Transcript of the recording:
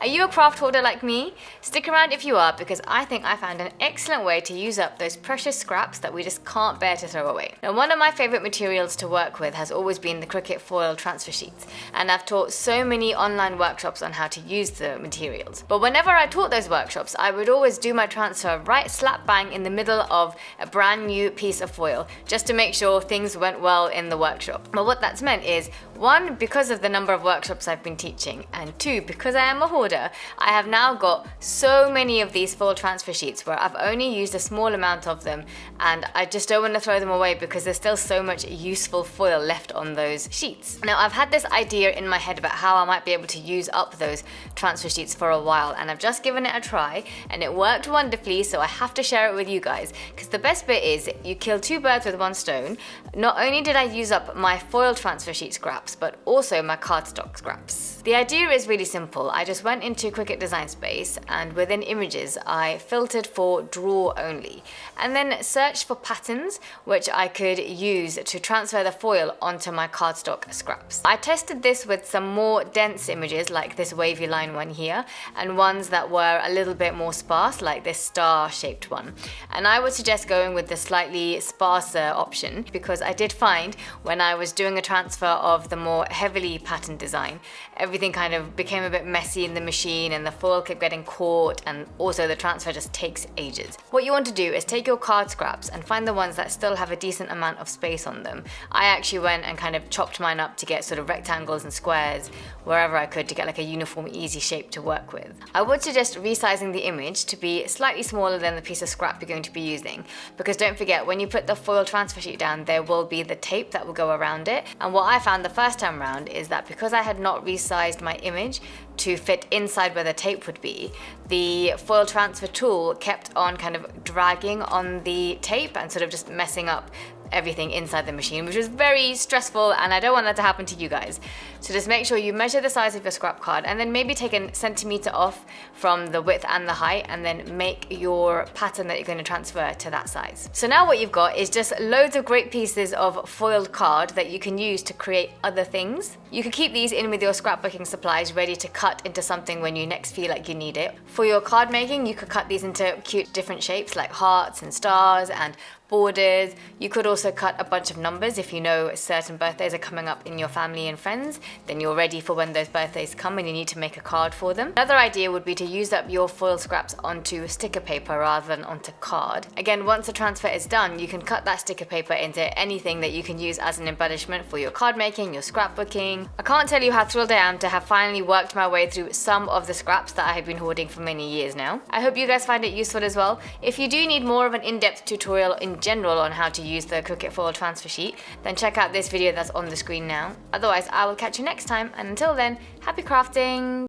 Are you a craft hoarder like me? Stick around if you are, because I think I found an excellent way to use up those precious scraps that we just can't bear to throw away. Now, one of my favourite materials to work with has always been the Cricut foil transfer sheets, and I've taught so many online workshops on how to use the materials. But whenever I taught those workshops, I would always do my transfer right slap bang in the middle of a brand new piece of foil, just to make sure things went well in the workshop. But what that's meant is, one, because of the number of workshops I've been teaching, and two, because I am a hoarder, I have now got so many of these foil transfer sheets where I've only used a small amount of them, and I just don't want to throw them away because there's still so much useful foil left on those sheets. Now, I've had this idea in my head about how I might be able to use up those transfer sheets for a while, and I've just given it a try and it worked wonderfully, so I have to share it with you guys, because the best bit is you kill two birds with one stone. Not only did I use up my foil transfer sheet scraps, but also my cardstock scraps. The idea is really simple. I just went into Cricut Design Space, and within images I filtered for draw only, and then searched for patterns which I could use to transfer the foil onto my cardstock scraps. I tested this with some more dense images like this wavy line one here, and ones that were a little bit more sparse like this star shaped one. And I would suggest going with the slightly sparser option, because I did find when I was doing a transfer of the more heavily patterned design, everything kind of became a bit messy in the machine and the foil kept getting caught, and also the transfer just takes ages. What you want to do is take your card scraps and find the ones that still have a decent amount of space on them. I actually went and kind of chopped mine up to get sort of rectangles and squares wherever I could, to get like a uniform easy shape to work with. I would suggest resizing the image to be slightly smaller than the piece of scrap you're going to be using, because don't forget, when you put the foil transfer sheet down, there will be the tape that will go around it. And what I found the first time around is that because I had not resized my image to fit inside where the tape would be, the foil transfer tool kept on kind of dragging on the tape and sort of just messing up everything inside the machine, which was very stressful, and I don't want that to happen to you guys. So just make sure you measure the size of your scrap card, and then maybe take a centimeter off from the width and the height, and then make your pattern that you're going to transfer to that size. So now what you've got is just loads of great pieces of foiled card that you can use to create other things. You can keep these in with your scrapbooking supplies ready to cut into something when you next feel like you need it. For your card making, you could cut these into cute different shapes like hearts and stars and borders. You could also cut a bunch of numbers. If you know certain birthdays are coming up in your family and friends, then you're ready for when those birthdays come and you need to make a card for them. Another idea would be to use up your foil scraps onto sticker paper rather than onto card. Again, once the transfer is done, you can cut that sticker paper into anything that you can use as an embellishment for your card making, your scrapbooking. I can't tell you how thrilled I am to have finally worked my way through some of the scraps that I have been hoarding for many years now. I hope you guys find it useful as well. If you do need more of an in-depth tutorial in general on how to use the Cricut foil transfer sheet, then check out this video that's on the screen now. Otherwise, I will catch you next time, and until then, happy crafting!